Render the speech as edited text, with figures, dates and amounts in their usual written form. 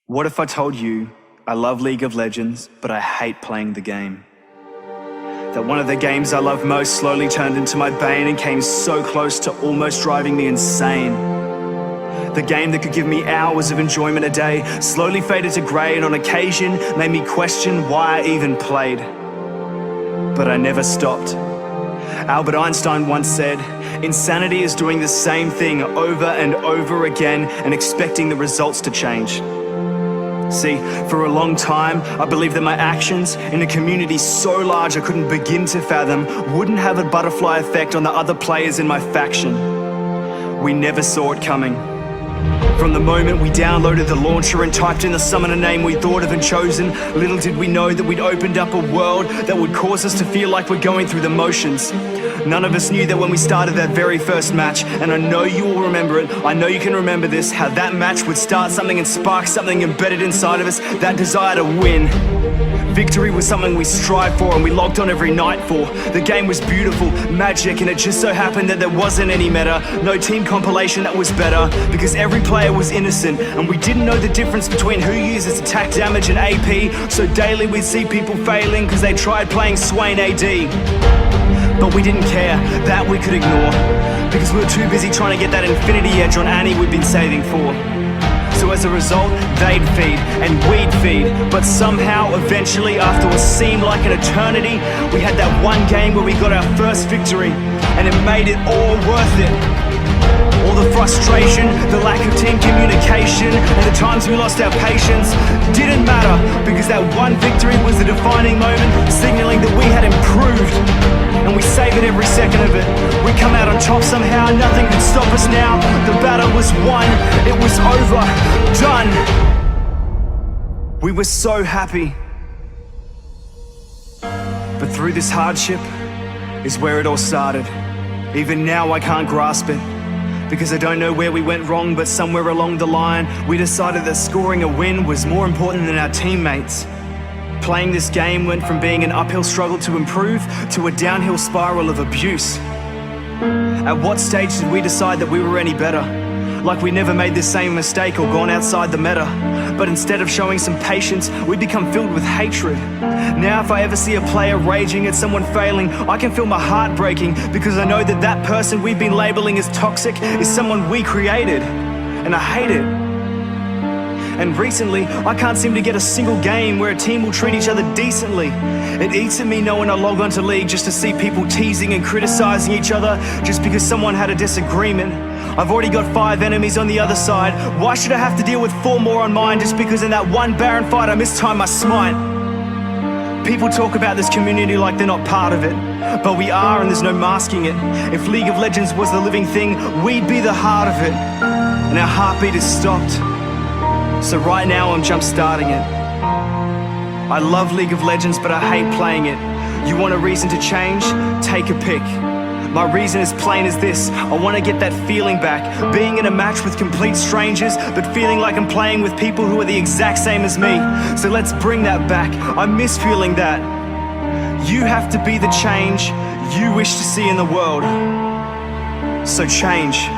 What if I told you I love League of Legends, but I hate playing the game? That one of the games I love most slowly turned into my bane and came so close to almost driving me insane. The game that could give me hours of enjoyment a day slowly faded to grey and on occasion made me question why I even played. But I never stopped. Albert Einstein once said, "Insanity is doing the same thing over and over again and expecting the results to change." See, for a long time, I believed that my actions in a community so large I couldn't begin to fathom wouldn't have a butterfly effect on the other players in my faction. We never saw it coming. From the moment we downloaded the launcher and typed in the summoner name we thought of and chosen, little did we know that we'd opened up a world that would cause us to feel like we're going through the motions. None of us knew that when we started that very first match, and I know you will remember it, I know you can remember this, how that match would start something and spark something embedded inside of us, that desire to win. Victory was something we strived for and we logged on every night for. The game was beautiful, magic, and it just so happened that there wasn't any meta, no team compilation that was better, because every player was innocent, and we didn't know the difference between who uses attack damage and AP, so daily we'd see people failing because they tried playing Swain AD. But we didn't care, that we could ignore, because we were too busy trying to get that infinity edge on Annie we'd been saving for. So as a result, they'd feed and we'd feed, but somehow, eventually, after what seemed like an eternity, we had that one game where we got our first victory, and it made it all worth it. All the frustration, the lack of team communication, and the times we lost our patience didn't matter, because that one victory was the defining moment, signaling that we had improved. And we savor every second of it. We come out on top somehow, nothing could stop us now. The battle was won, it was over, done. We were so happy. But through this hardship is where it all started. Even now I can't grasp it, because I don't know where we went wrong, but somewhere along the line we decided that scoring a win was more important than our teammates. Playing this game went from being an uphill struggle to improve to a downhill spiral of abuse. At what stage did we decide that we were any better? Like we never made the same mistake or gone outside the meta. But instead of showing some patience, we become filled with hatred. Now if I ever see a player raging at someone failing, I can feel my heart breaking, because I know that that person we've been labeling as toxic is someone we created. And I hate it. And recently, I can't seem to get a single game where a team will treat each other decently. It eats at me knowing I log onto League just to see people teasing and criticizing each other just because someone had a disagreement. I've already got 5 enemies on the other side. Why should I have to deal with 4 more on mine just because in that one Baron fight I mistimed my smite? People talk about this community like they're not part of it, but we are, and there's no masking it. If League of Legends was the living thing, we'd be the heart of it. And our heartbeat is stopped. So right now I'm jump starting it. I love League of Legends, but I hate playing it. You want a reason to change? Take a pick. My reason is plain as this: I want to get that feeling back, being in a match with complete strangers, but feeling like I'm playing with people who are the exact same as me. So let's bring that back. I miss feeling that. You have to be the change you wish to see in the world. So change.